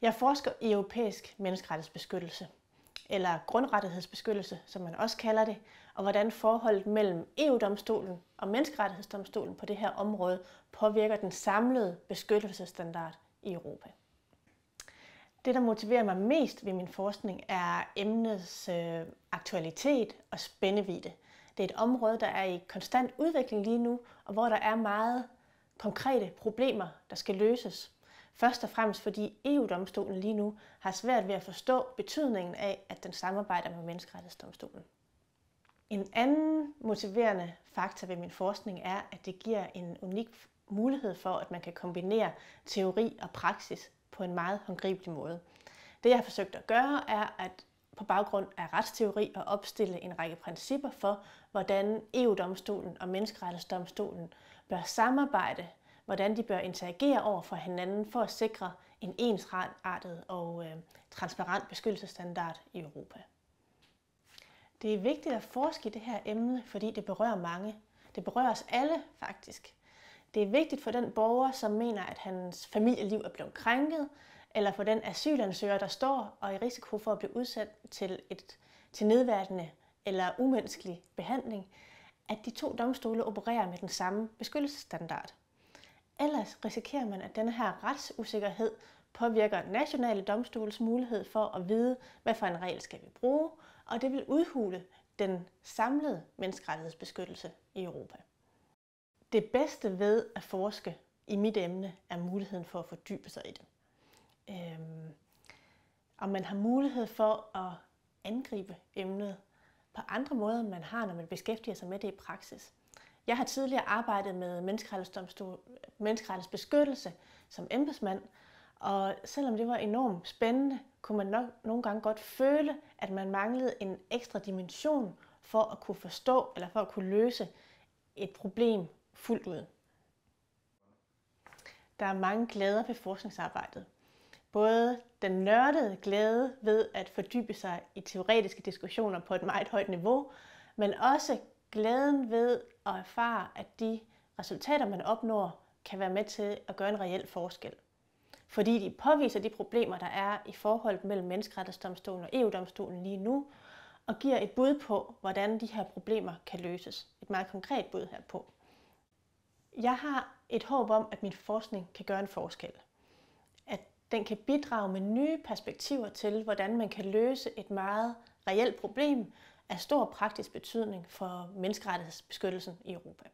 Jeg forsker i europæisk menneskerettighedsbeskyttelse, eller grundrettighedsbeskyttelse, som man også kalder det, og hvordan forholdet mellem EU-domstolen og menneskerettighedsdomstolen på det her område påvirker den samlede beskyttelsesstandard i Europa. Det, der motiverer mig mest ved min forskning, er emnets aktualitet og spændvidde. Det er et område, der er i konstant udvikling lige nu, og hvor der er meget konkrete problemer, der skal løses. Først og fremmest fordi EU-domstolen lige nu har svært ved at forstå betydningen af, at den samarbejder med menneskerettighedsdomstolen. En anden motiverende faktor ved min forskning er, at det giver en unik mulighed for, at man kan kombinere teori og praksis på en meget håndgribelig måde. Det jeg har forsøgt at gøre er at på baggrund af retsteori at opstille en række principper for, hvordan EU-domstolen og menneskerettighedsdomstolen bør samarbejde, hvordan de bør interagere over for hinanden for at sikre en ensartet og transparent beskyttelsesstandard i Europa. Det er vigtigt at forske i det her emne, fordi det berører mange. Det berører os alle faktisk. Det er vigtigt for den borger, som mener, at hans familieliv er blevet krænket, eller for den asylansøger, der står og er i risiko for at blive udsat til nedværdigende eller umenneskelig behandling, at de to domstole opererer med den samme beskyttelsesstandard. Ellers risikerer man, at denne her retsusikkerhed påvirker nationale domstoles mulighed for at vide, hvad for en regel skal vi bruge, og det vil udhule den samlede menneskerettighedsbeskyttelse i Europa. Det bedste ved at forske i mit emne er muligheden for at fordybe sig i det. Og man har mulighed for at angribe emnet på andre måder, end man har, når man beskæftiger sig med det i praksis. Jeg har tidligere arbejdet med menneskerettighedsbeskyttelse som embedsmand, og selvom det var enormt spændende, kunne man nok nogle gange godt føle, at man manglede en ekstra dimension for at kunne forstå eller for at kunne løse et problem fuldt ud. Der er mange glæder ved forskningsarbejdet. Både den nørdede glæde ved at fordybe sig i teoretiske diskussioner på et meget højt niveau, men også glæden ved at erfare, at de resultater, man opnår, kan være med til at gøre en reel forskel. Fordi de påviser de problemer, der er i forholdet mellem menneskerettighedsdomstolen og EU-domstolen lige nu, og giver et bud på, hvordan de her problemer kan løses. Et meget konkret bud herpå. Jeg har et håb om, at min forskning kan gøre en forskel. At den kan bidrage med nye perspektiver til, hvordan man kan løse et meget reelt problem af stor praktisk betydning for menneskerettighedsbeskyttelsen i Europa.